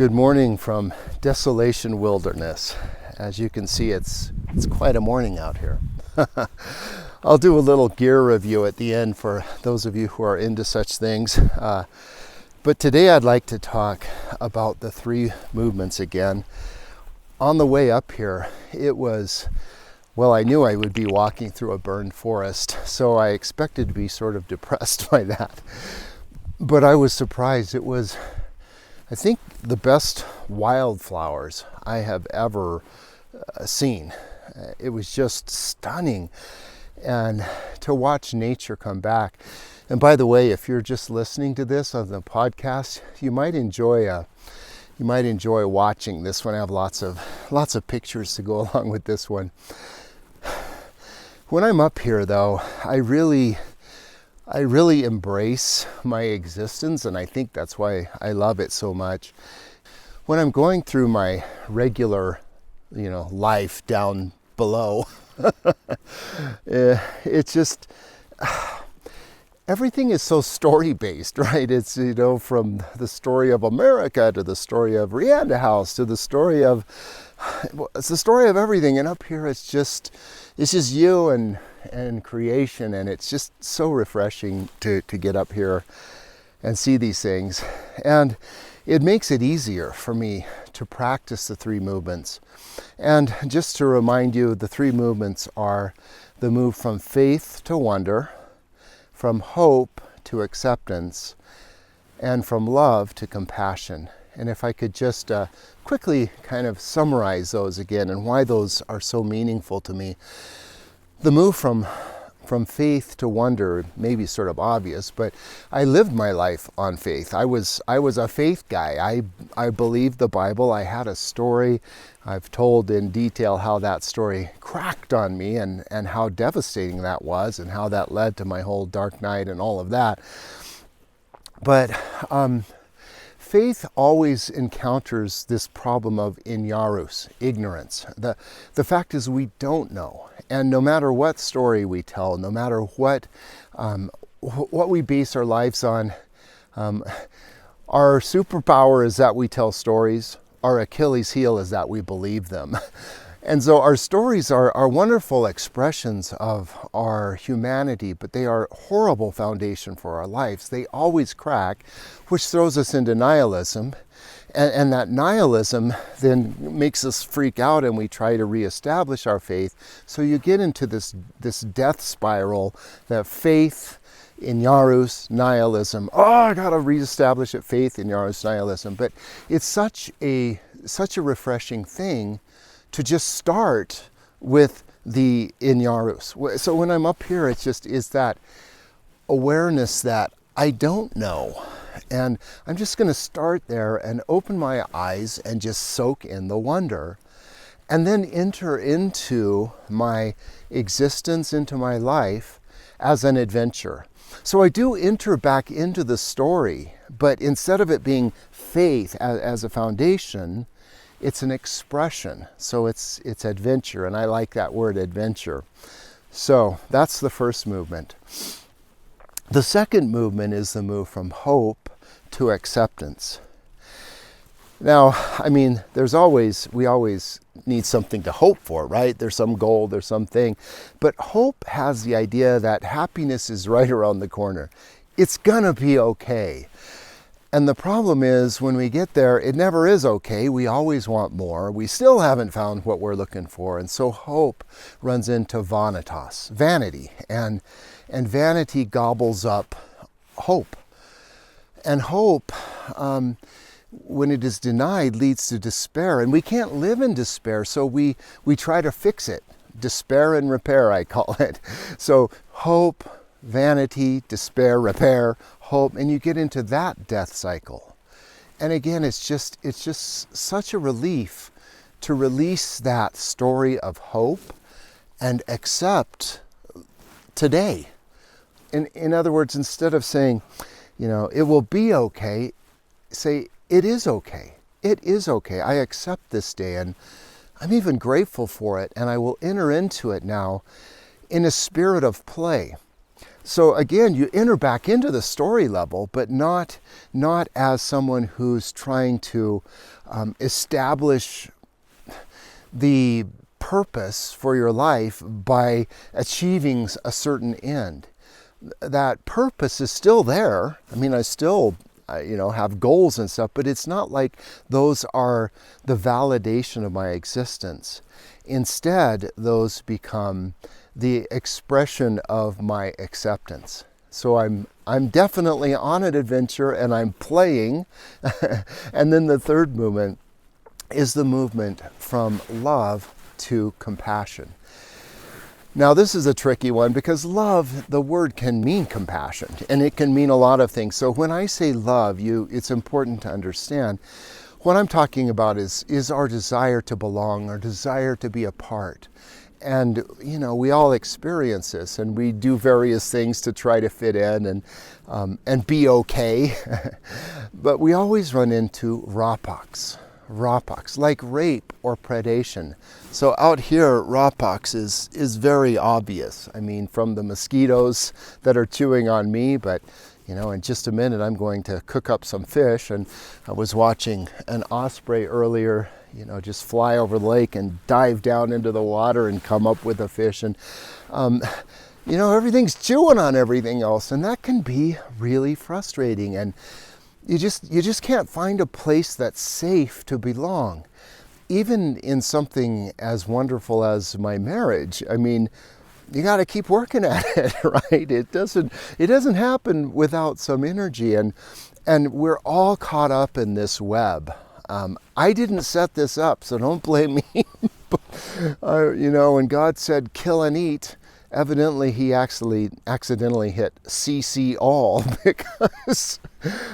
Good morning from Desolation Wilderness. As you can see, it's quite a morning out here. I'll do a little gear review at the end for those of you who are into such things. But today I'd like to talk about the three movements again. On the way up here, I knew I would be walking through a burned forest, so I expected to be sort of depressed by that. But I was surprised. It was, I think, the best wildflowers I have ever seen. It was just stunning. And to watch nature come back. And by the way, if you're just listening to this on the podcast, you might enjoy watching this one. I have lots of pictures to go along with this one. When I'm up here, though, I really embrace my existence, and I think that's why I love it so much. When I'm going through my regular, life down below, it's just, everything is so story-based, right? It's, from the story of America to the story of Rianda House to it's the story of everything. And up here, it's just you and creation, and it's just so refreshing to get up here and see these things. And it makes it easier for me to practice the three movements. And just to remind you, the three movements are the move from faith to wonder, from hope to acceptance, and from love to compassion. And if I could just quickly kind of summarize those again and why those are so meaningful to me. The move from faith to wonder may be sort of obvious, but I lived my life on faith. I was a faith guy. I believed the Bible. I had a story. I've told in detail how that story cracked on me and how devastating that was and how that led to my whole dark night and all of that. But faith always encounters this problem of ignarus, ignorance. The fact is we don't know. And no matter what story we tell, no matter what we base our lives on, our superpower is that we tell stories. Our Achilles heel is that we believe them. And so our stories are wonderful expressions of our humanity, but they are a horrible foundation for our lives. They always crack, which throws us into nihilism. And that nihilism then makes us freak out, and we try to reestablish our faith. So you get into this death spiral, that faith, ignarus, nihilism. Oh, I gotta reestablish it, faith, ignarus, nihilism. But it's such a refreshing thing to just start with the ignarus. So when I'm up here, it's that awareness that I don't know. And I'm just going to start there and open my eyes and just soak in the wonder, and then enter into my existence, into my life as an adventure. So I do enter back into the story, but instead of it being faith as a foundation, it's an expression. So it's adventure, and I like that word, adventure. So that's the first movement. The second movement is the move from hope to acceptance. Now, we always need something to hope for, right? There's some goal, there's something. But hope has the idea that happiness is right around the corner. It's gonna be okay. And the problem is, when we get there, it never is okay. We always want more. We still haven't found what we're looking for. And so hope runs into vanitas, vanity. And vanity gobbles up hope. And hope, when it is denied, leads to despair. And we can't live in despair, so we try to fix it. Despair and repair, I call it. So hope, vanity, despair, repair, hope, and you get into that death cycle. And again, it's just such a relief to release that story of hope and accept today. In other words, instead of saying, it will be okay, say, it is okay. It is okay. I accept this day, and I'm even grateful for it, and I will enter into it now in a spirit of play. So again, you enter back into the story level, but not as someone who's trying to establish the purpose for your life by achieving a certain end. That purpose is still there. I mean, I still have goals and stuff, but it's not like those are the validation of my existence. Instead, those become the expression of my acceptance. So I'm definitely on an adventure and I'm playing. And then the third movement is the movement from love to compassion. Now, this is a tricky one because love, the word can mean compassion, and it can mean a lot of things. So when I say love, it's important to understand what I'm talking about is our desire to belong, our desire to be a part. And, we all experience this, and we do various things to try to fit in and be okay. But we always run into rapax, like rape or predation. So out here, rapax is very obvious. I mean, from the mosquitoes that are chewing on me, but in just a minute I'm going to cook up some fish. And I was watching an osprey earlier, just fly over the lake and dive down into the water and come up with a fish. And everything's chewing on everything else, and that can be really frustrating. And you just can't find a place that's safe to belong. Even in something as wonderful as my marriage, I mean, you got to keep working at it, right? It doesn't happen without some energy, and we're all caught up in this web. I didn't set this up, so don't blame me. When God said kill and eat, evidently he accidentally hit CC all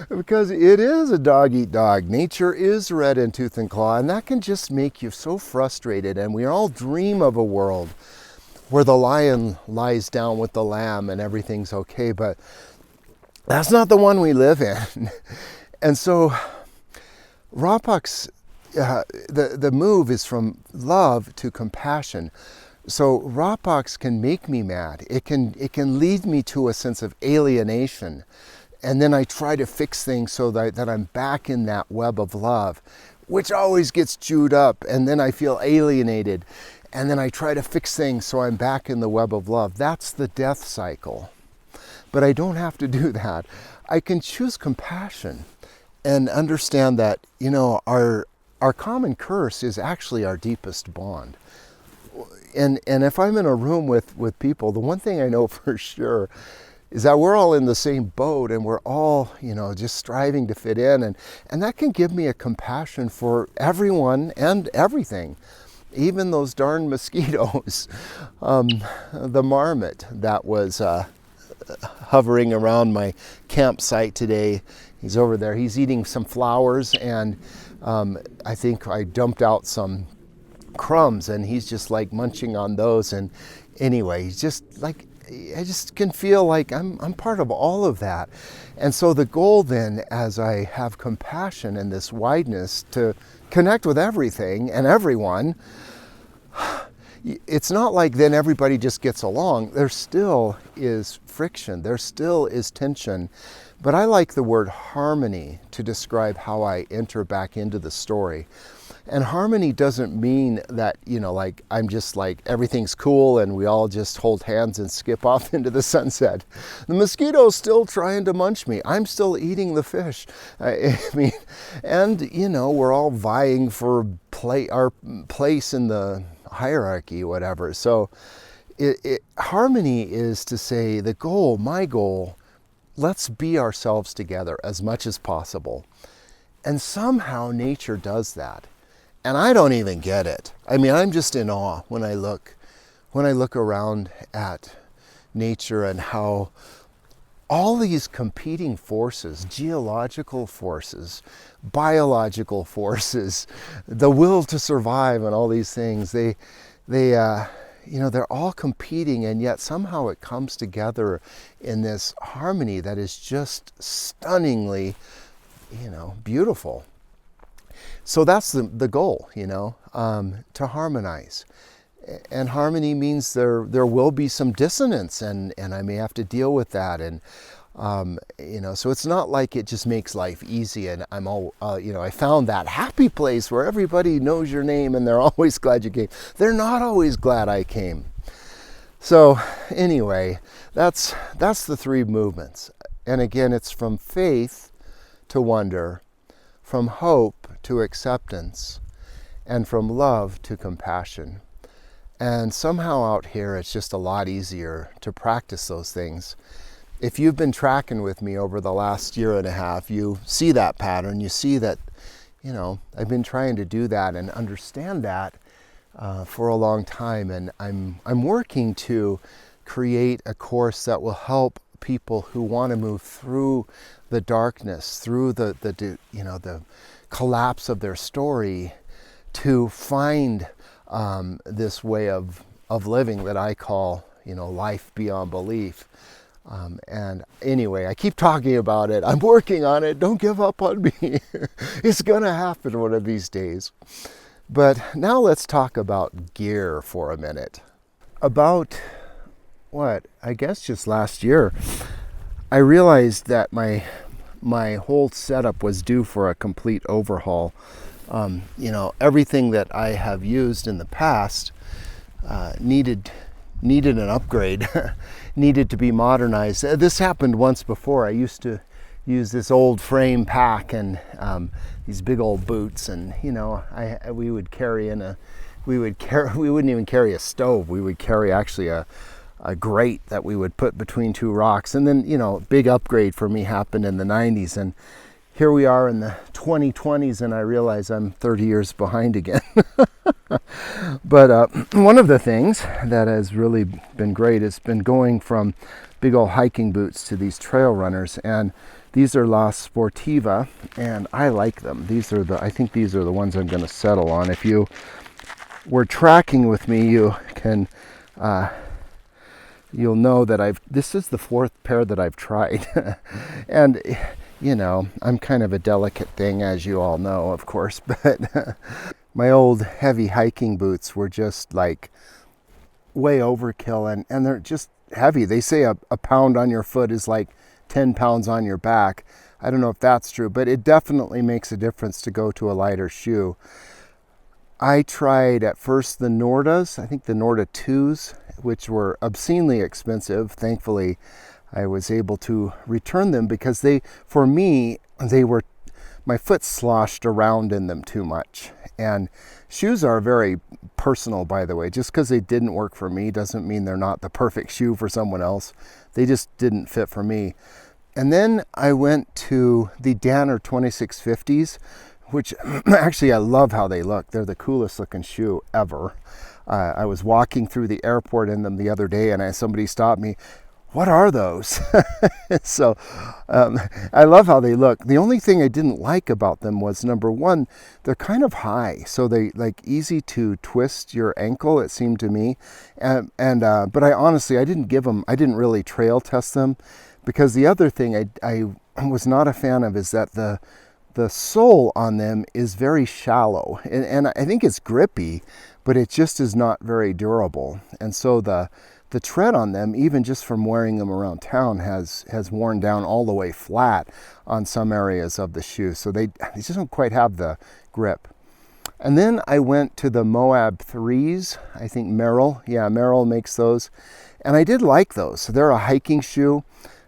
because it is a dog eat dog. Nature is red in tooth and claw, and that can just make you so frustrated. And we all dream of a world where the lion lies down with the lamb and everything's okay, but that's not the one we live in. And so rapax, the move is from love to compassion. So rapax can make me mad. It can lead me to a sense of alienation. And then I try to fix things so that I'm back in that web of love, which always gets chewed up. And then I feel alienated. And then I try to fix things so I'm back in the web of love. That's the death cycle. But I don't have to do that. I can choose compassion and understand that, our common curse is actually our deepest bond. And if I'm in a room with people, the one thing I know for sure is that we're all in the same boat, and we're all, just striving to fit in. And that can give me a compassion for everyone and everything, even those darn mosquitoes. The marmot that was hovering around my campsite today, he's over there. He's eating some flowers, and I think I dumped out some crumbs, and he's just like munching on those. And anyway, he's just like, I just can feel like I'm part of all of that. And so the goal then, as I have compassion and this wideness to connect with everything and everyone, it's not like then everybody just gets along. There still is friction, there still is tension. But I like the word harmony to describe how I enter back into the story. And harmony doesn't mean that, like I'm just like everything's cool and we all just hold hands and skip off into the sunset. The mosquito's still trying to munch me. I'm still eating the fish. I mean, and we're all vying for our place in the hierarchy, whatever. So harmony is to say the goal, my goal, let's be ourselves together as much as possible. And somehow nature does that. And I don't even get it. I mean, I'm just in awe when I look around at nature and how all these competing forces, geological forces, biological forces, the will to survive and all these things, they're all competing, and yet somehow it comes together in this harmony that is just stunningly, beautiful. So that's the goal, to harmonize. And harmony means there will be some dissonance, and I may have to deal with that. And so it's not like it just makes life easy and I'm all, I found that happy place where everybody knows your name and they're always glad you came. They're not always glad I came. So anyway, that's the three movements. And again, it's from faith to wonder, from hope to acceptance, and from love to compassion. And somehow out here, it's just a lot easier to practice those things. If you've been tracking with me over the last year and a half, you see that pattern. You see that, I've been trying to do that and understand that for a long time. And I'm working to create a course that will help people who want to move through the darkness, through the collapse of their story, to find this way of living that I call, life beyond belief. And anyway, I keep talking about it. I'm working on it. Don't give up on me. It's going to happen one of these days. But now let's talk about gear for a minute. About I guess just last year, I realized that my whole setup was due for a complete overhaul. Everything that I have used in the past needed an upgrade, needed to be modernized. This happened once before. I used to use this old frame pack and these big old boots, and we would carry we wouldn't even carry a stove. We would carry actually a grate that we would put between two rocks. And then big upgrade for me happened in the 90s, and here we are in the 2020s, and I realize I'm 30 years behind again. But one of the things that has really been great has been going from big old hiking boots to these trail runners, and these are La Sportiva, and I like them. I think these are the ones I'm going to settle on. If you were tracking with me, you can you'll know that this is the fourth pair that I've tried. And I'm kind of a delicate thing, as you all know, of course, but my old heavy hiking boots were just like way overkill, and they're just heavy. They say a pound on your foot is like 10 pounds on your back. I don't know if that's true, but it definitely makes a difference to go to a lighter shoe. I tried at first the Nordas, I think the Norda 2s, which were obscenely expensive. Thankfully, I was able to return them because my foot sloshed around in them too much. And shoes are very personal, by the way. Just because they didn't work for me doesn't mean they're not the perfect shoe for someone else. They just didn't fit for me. And then I went to the Danner 2650s, which actually I love how they look. They're the coolest looking shoe ever. I was walking through the airport in them the other day, and somebody stopped me. What are those? So I love how they look. The only thing I didn't like about them was, number one, they're kind of high, so they easy to twist your ankle, it seemed to me. But I didn't really trail test them, because the other thing I was not a fan of is that the sole on them is very shallow, and I think it's grippy, but it just is not very durable. And so the tread on them, even just from wearing them around town, has worn down all the way flat on some areas of the shoe. So they just don't quite have the grip. And then I went to the Moab 3s. I think Merrell makes those. And I did like those. So they're a hiking shoe,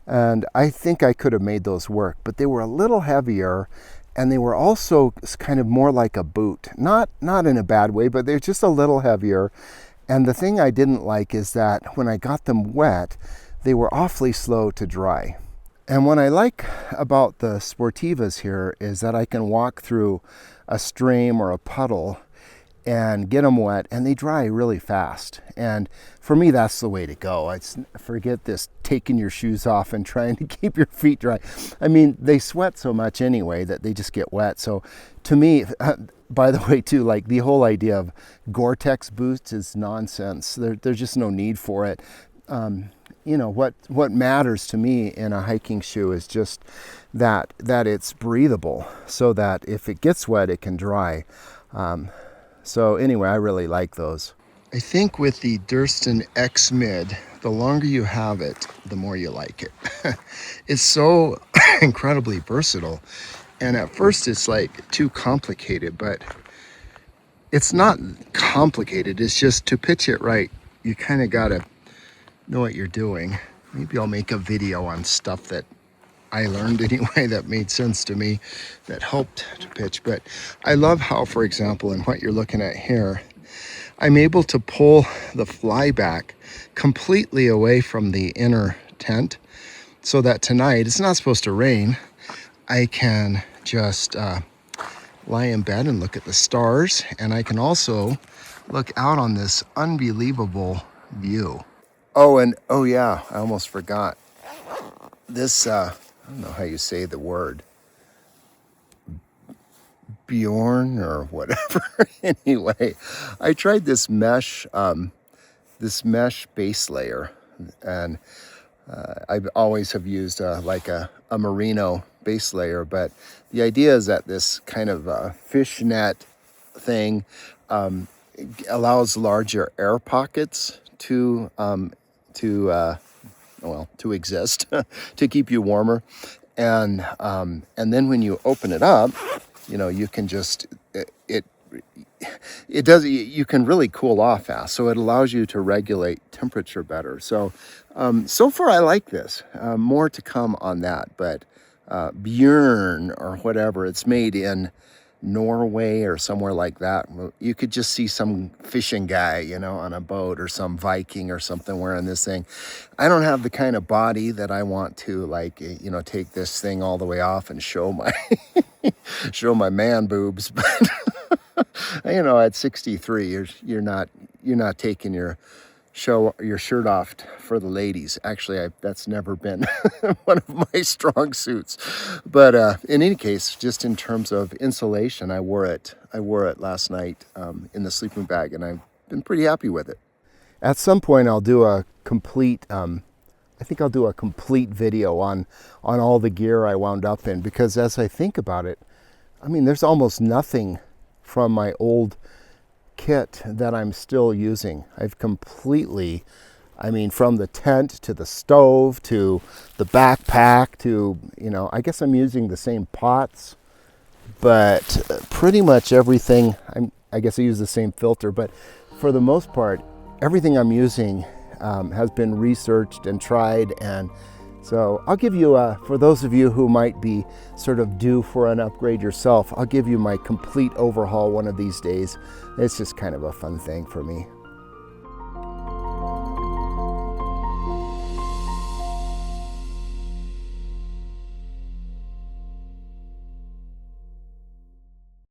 and I think I could have made those work. But they were a little heavier, and they were also kind of more like a boot. Not in a bad way, but they're just a little heavier. And the thing I didn't like is that when I got them wet, they were awfully slow to dry. And what I like about the Sportivas here is that I can walk through a stream or a puddle and get them wet, and they dry really fast. And for me, that's the way to go. Forget this taking your shoes off and trying to keep your feet dry. I mean, they sweat so much anyway that they just get wet. So to me, by the way, too, like the whole idea of Gore-Tex boots is nonsense. There's just no need for it. What matters to me in a hiking shoe is just that it's breathable, so that if it gets wet, it can dry. So anyway, I really like those. I think with the Durston X Mid, the longer you have it, the more you like it. It's so incredibly versatile. And at first it's like too complicated, but it's not complicated. It's just to pitch it right, you kind of gotta know what you're doing. Maybe I'll make a video on stuff that I learned anyway that made sense to me, that helped to pitch. But I love how, for example, in what you're looking at here, I'm able to pull the fly back completely away from the inner tent so that tonight, it's not supposed to rain, I can just lie in bed and look at the stars, and I can also look out on this unbelievable view. Oh, and oh yeah, I almost forgot. This, I don't know how you say the word, Bjorn or whatever. Anyway, I tried this mesh base layer, and I always have used like a merino base layer, but the idea is that this kind of fishnet thing allows larger air pockets to exist to keep you warmer, and then when you open it up, you can just it does, you can really cool off fast, so it allows you to regulate temperature better. So so far I like this. More to come on that, but Bjorn or whatever, it's made in Norway or somewhere like that. You could just see some fishing guy, on a boat, or some Viking or something wearing this thing. I don't have the kind of body that I want to take this thing all the way off and show my show my man boobs, but at 63, you're not taking your shirt off for the ladies. Actually, that's never been one of my strong suits. But in any case, just in terms of insulation, I wore it last night in the sleeping bag, and I've been pretty happy with it. At some point, I'll do a complete. I think I'll do a complete video on all the gear I wound up in, because as I think about it, there's almost nothing from my old kit that I'm still using. I've completely, from the tent to the stove to the backpack to, I guess I'm using the same pots, but pretty much everything, I guess I use the same filter, but for the most part, everything I'm using has been researched and tried. And so I'll give you, for those of you who might be sort of due for an upgrade yourself, I'll give you my complete overhaul one of these days. It's just kind of a fun thing for me.